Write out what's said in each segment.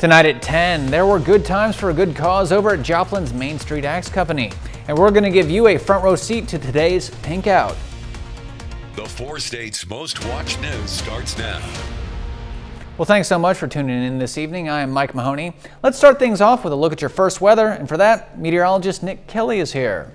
Tonight at 10, there were good times for a good cause over at Joplin's Main Street Axe Company. And we're going to give you a front row seat to today's Pink Out. The 4 states' most watched news starts now. Well, thanks so much for tuning in this evening. I am Mike Mahoney. Let's start things off with a look at your first weather. And for that, meteorologist Nick Kelly is here.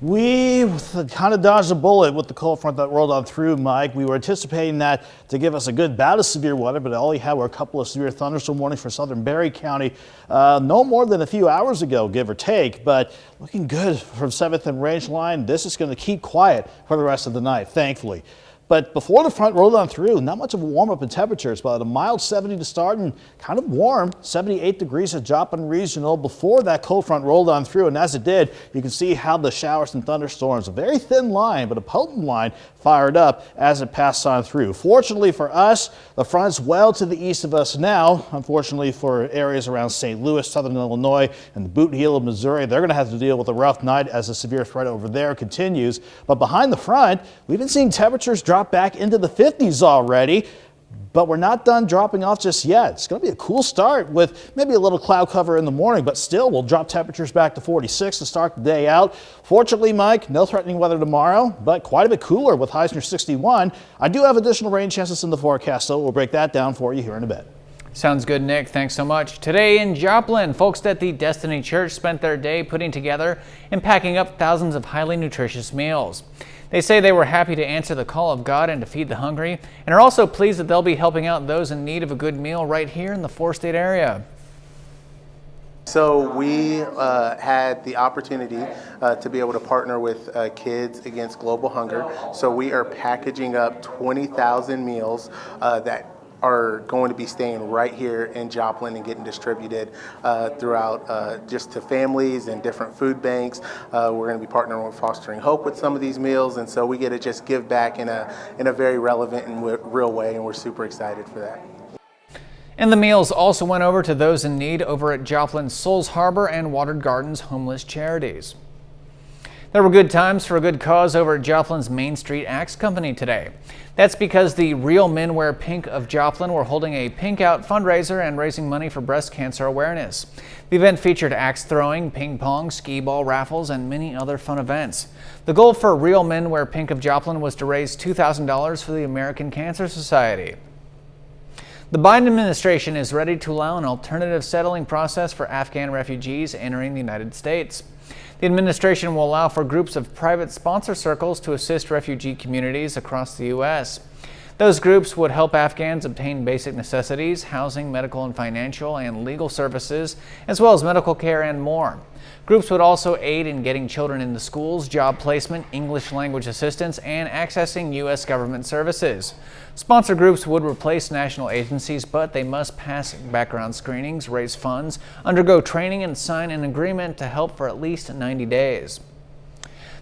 We kind of dodged a bullet with the cold front that rolled on through, Mike. We were anticipating that to give us a good bout of severe weather, but all we had were a couple of severe thunderstorm warnings for southern Berry County no more than a few hours ago, give or take. But looking good from 7th and Rangeline. This is going to keep quiet for the rest of the night, thankfully. But before the front rolled on through, not much of a warm up in temperatures, but a mild 70 to start and kind of warm, 78 degrees at Joplin Regional before that cold front rolled on through. And as it did, you can see how the showers and thunderstorms, a very thin line, but a potent line, fired up as it passed on through. Fortunately for us, the front's well to the east of us now. Unfortunately for areas around St. Louis, southern Illinois, and the boot heel of Missouri, they're going to have to deal with a rough night as the severe threat over there continues. But behind the front, we've been seeing temperatures drop back into the 50s already, but we're not done dropping off just yet. It's going to be a cool start with maybe a little cloud cover in the morning, but still we'll drop temperatures back to 46 to start the day out. Fortunately, Mike, no threatening weather tomorrow, but quite a bit cooler with highs near 61. I do have additional rain chances in the forecast, so we'll break that down for you here in a bit. Sounds good, Nick. Thanks so much. Today in Joplin, folks at the Destiny Church spent their day putting together and packing up thousands of highly nutritious meals. They say they were happy to answer the call of God and to feed the hungry, and are also pleased that they'll be helping out those in need of a good meal right here in the 4-state area. So we had the opportunity to be able to partner with Kids Against Global Hunger. So we are packaging up 20,000 meals that are going to be staying right here in Joplin and getting distributed throughout just to families and different food banks. We're going to be partnering with Fostering Hope with some of these meals, and so we get to just give back in a very relevant and real way, and we're super excited for that. And the meals also went over to those in need over at Joplin's Souls Harbor and Watered Gardens homeless charities. There were good times for a good cause over at Joplin's Main Street Axe Company today. That's because the Real Men Wear Pink of Joplin were holding a Pink Out fundraiser and raising money for breast cancer awareness. The event featured axe throwing, ping pong, skee ball raffles, and many other fun events. The goal for Real Men Wear Pink of Joplin was to raise $2,000 for the American Cancer Society. The Biden administration is ready to allow an alternative settling process for Afghan refugees entering the United States. The administration will allow for groups of private sponsor circles to assist refugee communities across the U.S. Those groups would help Afghans obtain basic necessities, housing, medical and financial and legal services, as well as medical care and more. Groups would also aid in getting children into schools, job placement, English language assistance, and accessing U.S. government services. Sponsor groups would replace national agencies, but they must pass background screenings, raise funds, undergo training, and sign an agreement to help for at least 90 days.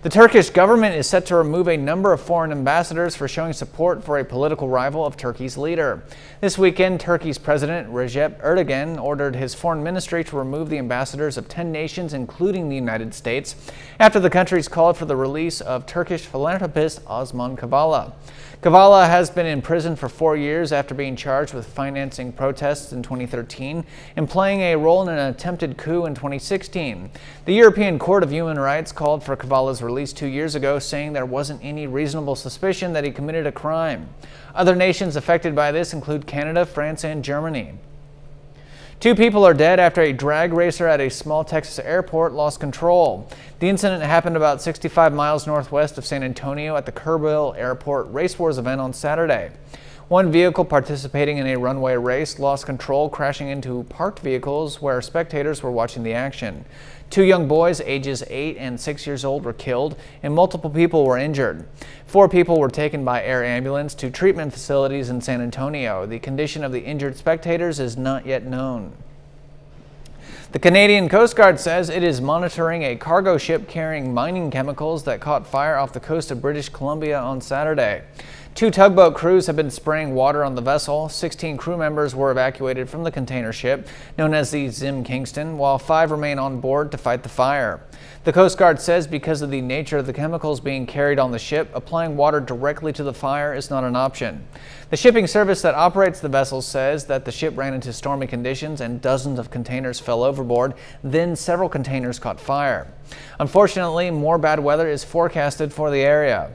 The Turkish government is set to remove a number of foreign ambassadors for showing support for a political rival of Turkey's leader. This weekend, Turkey's President Recep Erdogan ordered his foreign ministry to remove the ambassadors of 10 nations, including the United States, after the countries called for the release of Turkish philanthropist Osman Kavala. Kavala has been in prison for 4 years after being charged with financing protests in 2013 and playing a role in an attempted coup in 2016. The European Court of Human Rights called for Kavala's release 2 years ago, saying there wasn't any reasonable suspicion that he committed a crime. Other nations affected by this include Canada, France, and Germany. 2 people are dead after a drag racer at a small Texas airport lost control. The incident happened about 65 miles northwest of San Antonio at the Kerrville Airport Race Wars event on Saturday. One vehicle participating in a runway race lost control, crashing into parked vehicles where spectators were watching the action. 2 young boys, ages 8 and 6 years old, were killed, and multiple people were injured. 4 people were taken by air ambulance to treatment facilities in San Antonio. The condition of the injured spectators is not yet known. The Canadian Coast Guard says it is monitoring a cargo ship carrying mining chemicals that caught fire off the coast of British Columbia on Saturday. 2 tugboat crews have been spraying water on the vessel. 16 crew members were evacuated from the container ship, known as the Zim Kingston, while 5 remain on board to fight the fire. The Coast Guard says because of the nature of the chemicals being carried on the ship, applying water directly to the fire is not an option. The shipping service that operates the vessel says that the ship ran into stormy conditions and dozens of containers fell overboard, then several containers caught fire. Unfortunately, more bad weather is forecasted for the area.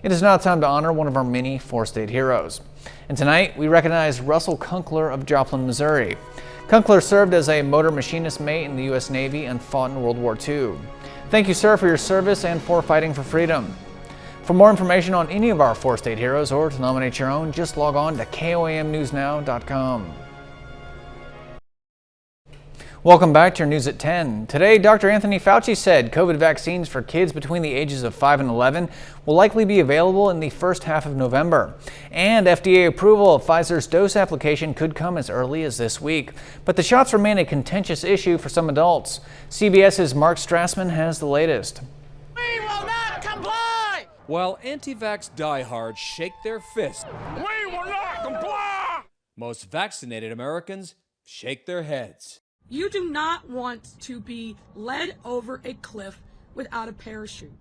It is now time to honor one of our many four-state heroes. And tonight, we recognize Russell Kunkler of Joplin, Missouri. Kunkler served as a motor machinist mate in the U.S. Navy and fought in World War II. Thank you, sir, for your service and for fighting for freedom. For more information on any of our four-state heroes or to nominate your own, just log on to KOAMNewsNow.com. Welcome back to your News at 10. Today, Dr. Anthony Fauci said COVID vaccines for kids between the ages of 5 and 11 will likely be available in the first half of November. And FDA approval of Pfizer's dose application could come as early as this week. But the shots remain a contentious issue for some adults. CBS's Mark Strassman has the latest. We will not comply! While anti-vax diehards shake their fists, We will not comply! most vaccinated Americans shake their heads. You do not want to be led over a cliff without a parachute.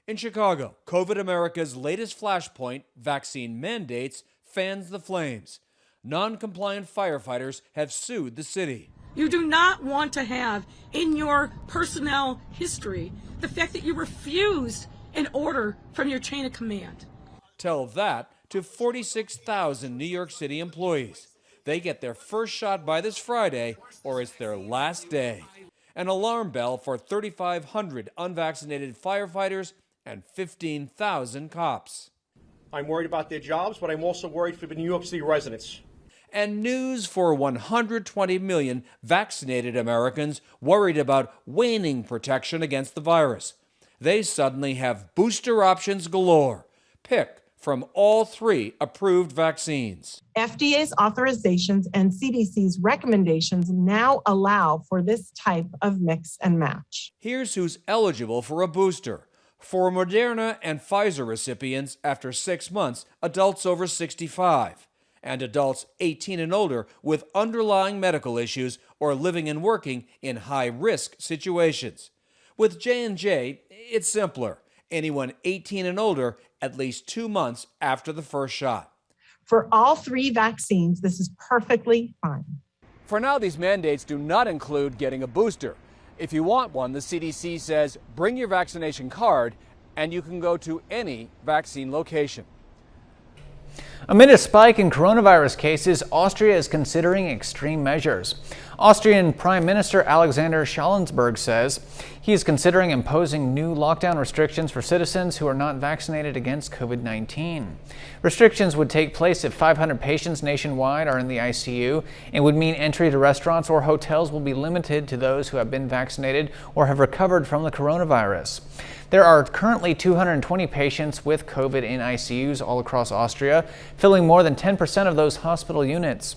In Chicago, COVID America's latest flashpoint, vaccine mandates, fans the flames. Non-compliant firefighters have sued the city. You do not want to have in your personnel history the fact that you refused an order from your chain of command. Tell that to 46,000 New York City employees. They get their first shot by this Friday, or it's their last day. An alarm bell for 3,500 unvaccinated firefighters and 15,000 cops. I'm worried about their jobs, but I'm also worried for the New York City residents. And news for 120 million vaccinated Americans worried about waning protection against the virus. They suddenly have booster options galore. Pick from all 3 approved vaccines. FDA's authorizations and CDC's recommendations now allow for this type of mix and match. Here's who's eligible for a booster. For Moderna and Pfizer recipients after 6 months, adults over 65, and adults 18 and older with underlying medical issues or living and working in high-risk situations. With J&J, it's simpler. Anyone 18 and older at least 2 months after the first shot. For all 3 vaccines, this is perfectly fine. For now, these mandates do not include getting a booster. If you want one, the CDC says bring your vaccination card and you can go to any vaccine location. Amid a spike in coronavirus cases, Austria is considering extreme measures. Austrian Prime Minister Alexander Schallenberg says he is considering imposing new lockdown restrictions for citizens who are not vaccinated against COVID-19. Restrictions would take place if 500 patients nationwide are in the ICU and would mean entry to restaurants or hotels will be limited to those who have been vaccinated or have recovered from the coronavirus. There are currently 220 patients with COVID in ICUs all across Austria, filling more than 10% of those hospital units.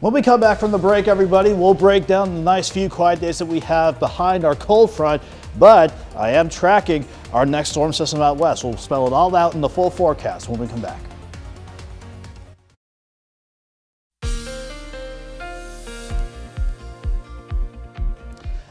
When we come back from the break, everybody, we'll break down the nice few quiet days that we have behind our cold front, but I am tracking our next storm system out west. We'll spell it all out in the full forecast when we come back.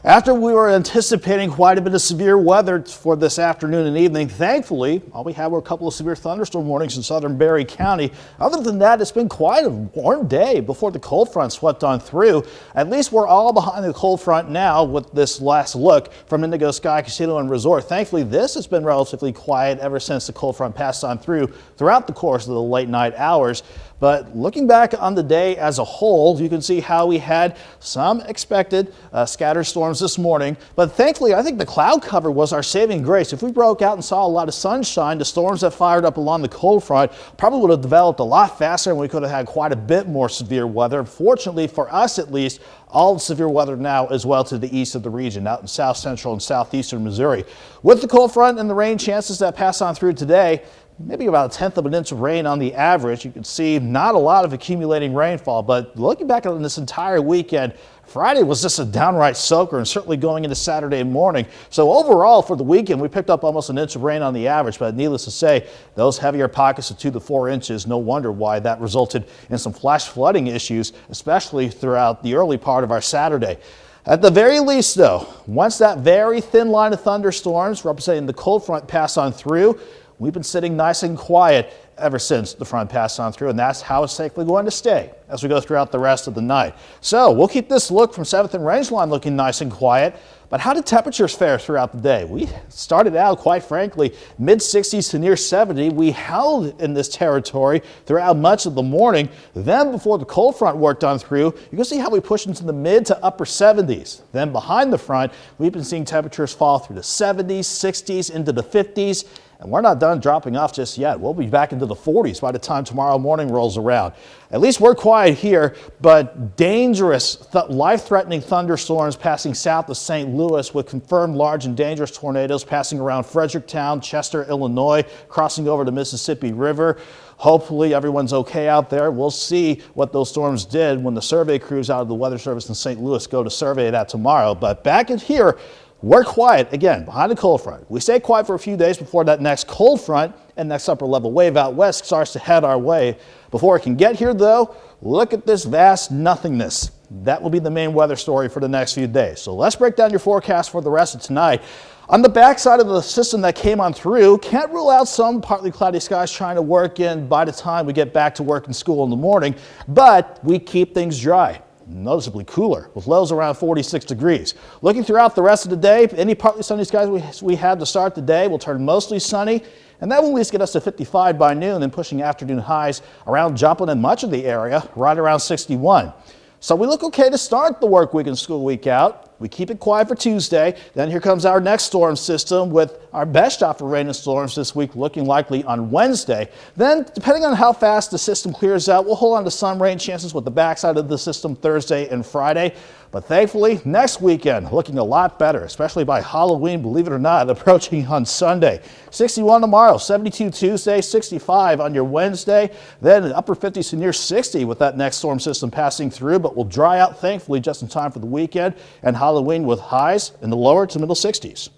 After we were anticipating quite a bit of severe weather for this afternoon and evening, thankfully, all we had were a couple of severe thunderstorm warnings in southern Barry County. Other than that, it's been quite a warm day before the cold front swept on through. At least we're all behind the cold front now with this last look from Indigo Sky Casino and Resort. Thankfully, this has been relatively quiet ever since the cold front passed on throughout the course of the late night hours. But looking back on the day as a whole, you can see how we had some expected scattered storms this morning. But thankfully, I think the cloud cover was our saving grace. If we broke out and saw a lot of sunshine, the storms that fired up along the cold front probably would have developed a lot faster and we could have had quite a bit more severe weather. Fortunately, for us at least, all the severe weather now as well to the east of the region, out in south central and southeastern Missouri. With the cold front and the rain chances that pass on through today, maybe about 1/10 of an inch of rain on the average. You can see not a lot of accumulating rainfall, but looking back on this entire weekend, Friday was just a downright soaker, and certainly going into Saturday morning. So overall for the weekend, we picked up almost an inch of rain on the average, but needless to say, those heavier pockets of 2 to 4 inches, no wonder why that resulted in some flash flooding issues, especially throughout the early part of our Saturday. At the very least, though, once that very thin line of thunderstorms representing the cold front pass on through, we've been sitting nice and quiet ever since the front passed on through, and that's how it's safely going to stay as we go throughout the rest of the night. So we'll keep this look from 7th and Rangeline looking nice and quiet. But how did temperatures fare throughout the day? We started out, quite frankly, mid-60s to near 70. We held in this territory throughout much of the morning. Then before the cold front worked on through, you can see how we pushed into the mid to upper 70s. Then behind the front, we've been seeing temperatures fall through the 70s, 60s, into the 50s. And we're not done dropping off just yet. We'll be back into the 40s by the time tomorrow morning rolls around. At least we're quiet here, but dangerous, life-threatening thunderstorms passing south of St. Louis with confirmed large and dangerous tornadoes passing around Fredericktown, Chester, Illinois, crossing over the Mississippi River. Hopefully everyone's okay out there. We'll see what those storms did when the survey crews out of the Weather Service in St. Louis go to survey that tomorrow. But back in here, we're quiet again behind the cold front. We stay quiet for a few days before that next cold front and next upper level wave out west starts to head our way. Before it can get here, though, look at this vast nothingness. That will be the main weather story for the next few days. So let's break down your forecast for the rest of tonight. On the backside of the system that came on through, can't rule out some partly cloudy skies trying to work in by the time we get back to work and school in the morning, but we keep things dry. Noticeably cooler with lows around 46 degrees. Looking throughout the rest of the day, any partly sunny skies we had to start the day will turn mostly sunny, and that will at least get us to 55 by noon, then pushing afternoon highs around Joplin and much of the area right around 61. So we look okay to start the work week and school week out. We keep it quiet for Tuesday. Then here comes our next storm system with our best shot for rain and storms this week looking likely on Wednesday. Then, depending on how fast the system clears out, we'll hold on to some rain chances with the backside of the system Thursday and Friday. But thankfully, next weekend looking a lot better, especially by Halloween, believe it or not, approaching on Sunday. 61 tomorrow, 72 Tuesday, 65 on your Wednesday, then upper 50s to near 60 with that next storm system passing through, but will dry out thankfully just in time for the weekend and Halloween with highs in the lower to middle 60s.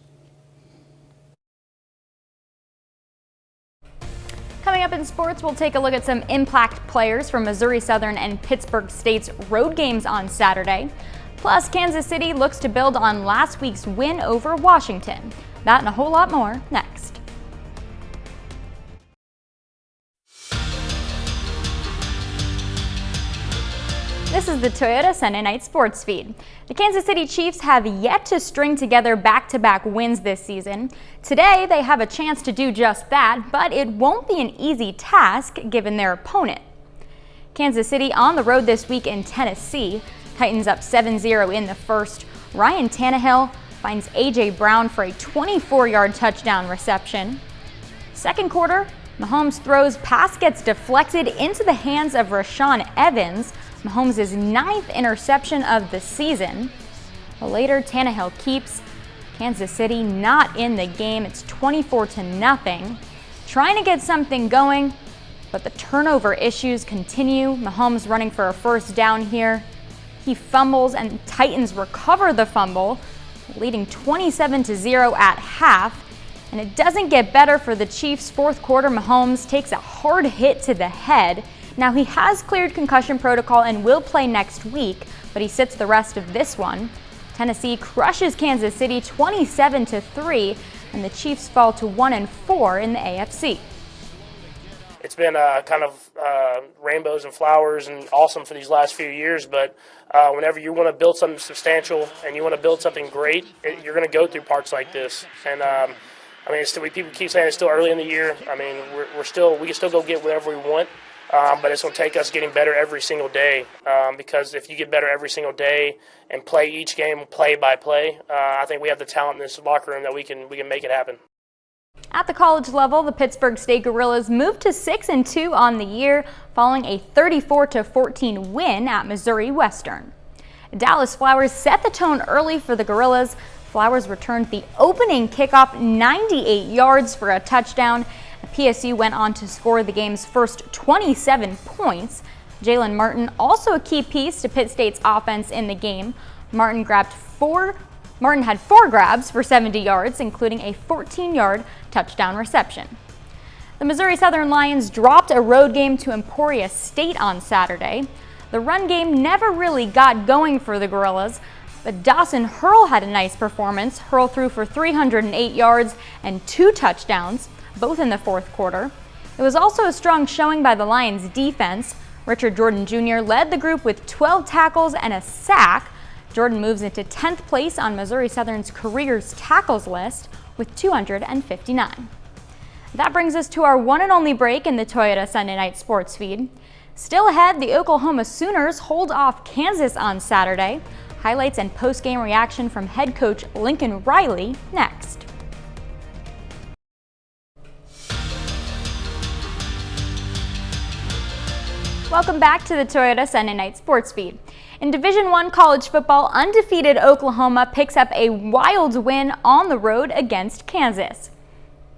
Coming up in sports, we'll take a look at some impact players from Missouri Southern and Pittsburgh State's road games on Saturday. Plus, Kansas City looks to build on last week's win over Washington. That and a whole lot more next. This is the Toyota Sunday Night Sports Feed. The Kansas City Chiefs have yet to string together back-to-back wins this season. Today, they have a chance to do just that, but it won't be an easy task given their opponent. Kansas City on the road this week in Tennessee. Titans up 7-0 in the first. Ryan Tannehill finds A.J. Brown for a 24-yard touchdown reception. Second quarter, Mahomes throws, pass gets deflected into the hands of Rashaan Evans, Mahomes' 9th interception of the season. Later, Tannehill keeps Kansas City not in the game. It's 24-0. Trying to get something going, but the turnover issues continue. Mahomes running for a first down here. He fumbles and Titans recover the fumble, leading 27-0 at half. And it doesn't get better for the Chiefs. Fourth quarter, Mahomes takes a hard hit to the head. Now, he has cleared concussion protocol and will play next week, but he sits the rest of this one. Tennessee crushes Kansas City 27-3, and the Chiefs fall to 1-4 in the AFC. It's been kind of rainbows and flowers and awesome for these last few years, but whenever you want to build something substantial and you want to build something great, you're going to go through parts like this. And I mean, it's still, people keep saying it's still early in the year. I mean, we can still go get whatever we want. But it's going to take us getting better every single day because if you get better every single day and play each game play by play, I think we have the talent in this locker room that we can make it happen. At the college level, the Pittsburgh State Gorillas moved to 6-2 on the year following a 34-14 win at Missouri Western. Dallas Flowers set the tone early for the Gorillas. Flowers returned the opening kickoff 98 yards for a touchdown. PSU went on to score the game's first 27 points. Jalen Martin, also a key piece to Pitt State's offense in the game. Martin had 4 grabs for 70 yards, including a 14-yard touchdown reception. The Missouri Southern Lions dropped a road game to Emporia State on Saturday. The run game never really got going for the Gorillas, but Dawson Hurl had a nice performance. Hurl threw for 308 yards and 2 touchdowns, both in the fourth quarter. It was also a strong showing by the Lions' defense. Richard Jordan Jr. led the group with 12 tackles and a sack. Jordan moves into 10th place on Missouri Southern's careers tackles list with 259. That brings us to our one and only break in the Toyota Sunday Night Sports Feed. Still ahead, the Oklahoma Sooners hold off Kansas on Saturday. Highlights and post-game reaction from head coach Lincoln Riley next. Welcome back to the Toyota Sunday Night Sports Feed. In Division I college football, undefeated Oklahoma picks up a wild win on the road against Kansas.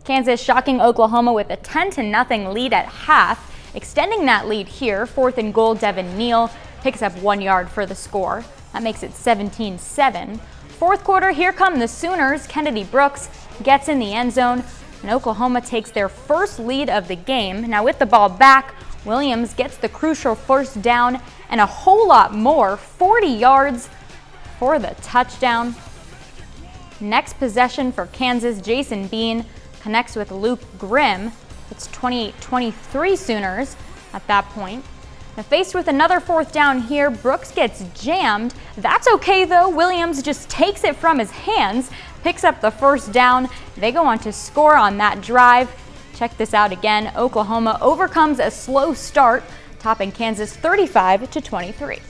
Kansas shocking Oklahoma with a 10-0 lead at half. Extending that lead here, 4th and goal, Devin Neal picks up 1 yard for the score. That makes it 17-7. Fourth quarter, here come the Sooners. Kennedy Brooks gets in the end zone, and Oklahoma takes their first lead of the game. Now with the ball back, Williams gets the crucial first down and a whole lot more, 40 yards for the touchdown. Next possession for Kansas, Jason Bean connects with Luke Grimm. It's 28-23 Sooners at that point. Now faced with another 4th down here, Brooks gets jammed. That's okay though, Williams just takes it from his hands, picks up the first down. They go on to score on that drive. Check this out again. Oklahoma overcomes a slow start, topping Kansas 35-23.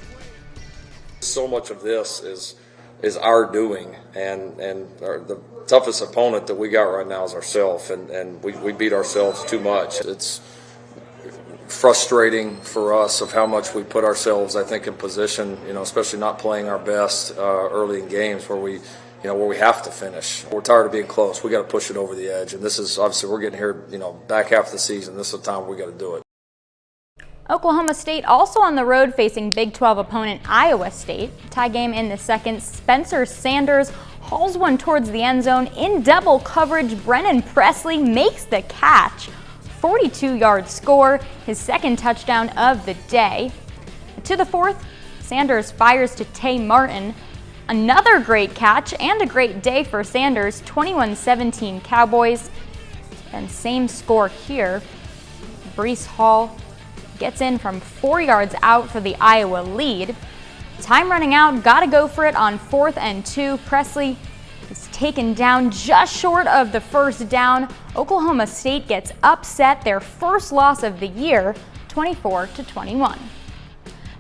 So much of this is our doing, and the toughest opponent that we got right now is ourselves, and we beat ourselves too much. It's frustrating for us of how much we put ourselves, I think, in position, especially not playing our best early in games where we have to finish. We're tired of being close. We got to push it over the edge, and this is obviously we're getting here, back half of the season. This is the time we got to do it. Oklahoma State also on the road facing Big 12 opponent Iowa State. Tie game in the second. Spencer Sanders hauls one towards the end zone in double coverage. Brennan Presley makes the catch. 42-yard score, his second touchdown of the day. To the fourth, Sanders fires to Tay Martin. Another great catch and a great day for Sanders, 21-17 Cowboys. And same score here. Breece Hall gets in from 4 yards out for the Iowa lead. Time running out, gotta go for it on 4th and 2. Presley is taken down just short of the first down. Oklahoma State gets upset, their first loss of the year, 24-21.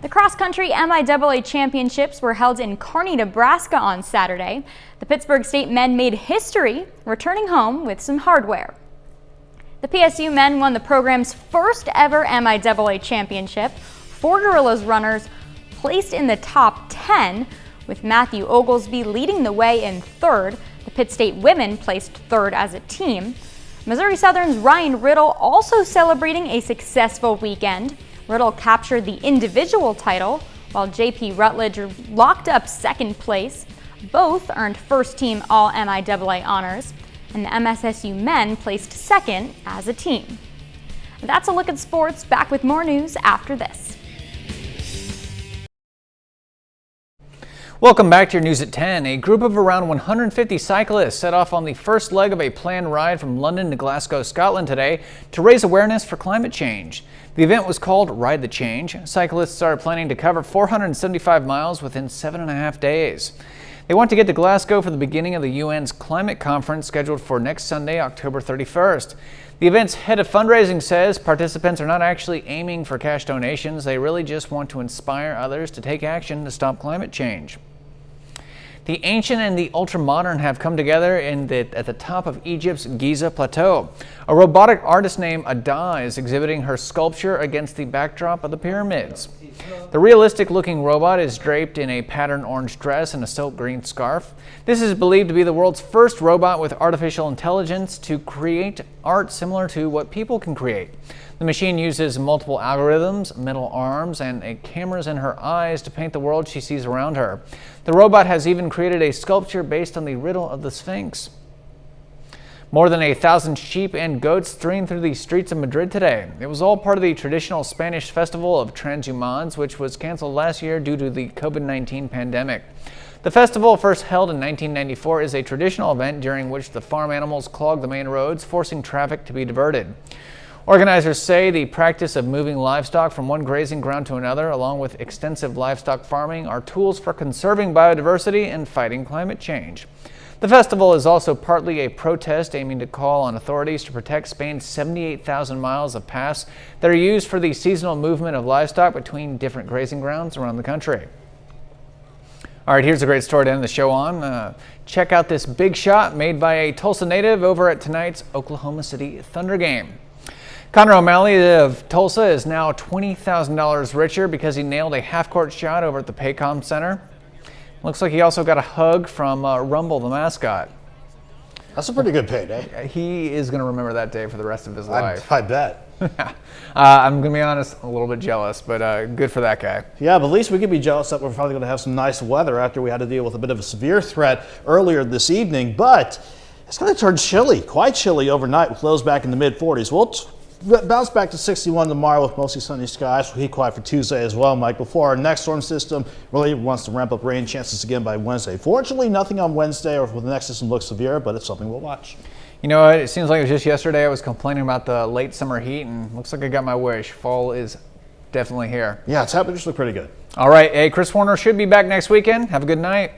The cross-country MIAA championships were held in Kearney, Nebraska on Saturday. The Pittsburgh State men made history, returning home with some hardware. The PSU men won the program's first ever MIAA championship. 4 Gorillas runners placed in the top 10, with Matthew Oglesby leading the way in 3rd. The Pitt State women placed 3rd as a team. Missouri Southern's Ryan Riddle also celebrating a successful weekend. Riddle captured the individual title, while JP Rutledge locked up 2nd place. Both earned first-team All-MIAA honors, and the MSSU men placed 2nd as a team. That's a look at sports. Back with more news after this. Welcome back to your news at 10. A group of around 150 cyclists set off on the first leg of a planned ride from London to Glasgow, Scotland today to raise awareness for climate change. The event was called Ride the Change. Cyclists are planning to cover 475 miles within 7.5 days. They want to get to Glasgow for the beginning of the UN's climate conference scheduled for next Sunday, October 31st. The event's head of fundraising says participants are not actually aiming for cash donations. They really just want to inspire others to take action to stop climate change. The ancient and the ultra-modern have come together at the top of Egypt's Giza Plateau. A robotic artist named Ada is exhibiting her sculpture against the backdrop of the pyramids. The realistic-looking robot is draped in a patterned orange dress and a silk green scarf. This is believed to be the world's first robot with artificial intelligence to create art similar to what people can create. The machine uses multiple algorithms, metal arms, and cameras in her eyes to paint the world she sees around her. The robot has even created a sculpture based on the riddle of the Sphinx. More than 1,000 sheep and goats streamed through the streets of Madrid today. It was all part of the traditional Spanish festival of Transhumans, which was canceled last year due to the COVID-19 pandemic. The festival, first held in 1994, is a traditional event during which the farm animals clog the main roads, forcing traffic to be diverted. Organizers say the practice of moving livestock from one grazing ground to another, along with extensive livestock farming, are tools for conserving biodiversity and fighting climate change. The festival is also partly a protest aiming to call on authorities to protect Spain's 78,000 miles of paths that are used for the seasonal movement of livestock between different grazing grounds around the country. All right, here's a great story to end the show on. Check out this big shot made by a Tulsa native over at tonight's Oklahoma City Thunder game. Connor O'Malley of Tulsa is now $20,000 richer because he nailed a half-court shot over at the Paycom Center. Looks like he also got a hug from Rumble, the mascot. That's a pretty good payday. He is going to remember that day for the rest of his life. I bet. I'm going to be honest, a little bit jealous, but good for that guy. Yeah, but at least we could be jealous that we're probably going to have some nice weather after we had to deal with a bit of a severe threat earlier this evening. But it's going to turn chilly, quite chilly overnight with lows back in the mid-40s. We'll bounce back to 61 tomorrow with mostly sunny skies. We'll keep quiet for Tuesday as well, Mike, before our next storm system really wants to ramp up rain chances again by Wednesday. Fortunately, nothing on Wednesday or when the next system looks severe, but it's something we'll watch. You know what? It seems like it was just yesterday I was complaining about the late summer heat, and looks like I got my wish. Fall is definitely here. Yeah, temperatures look pretty good. All right. Hey, Chris Warner should be back next weekend. Have a good night.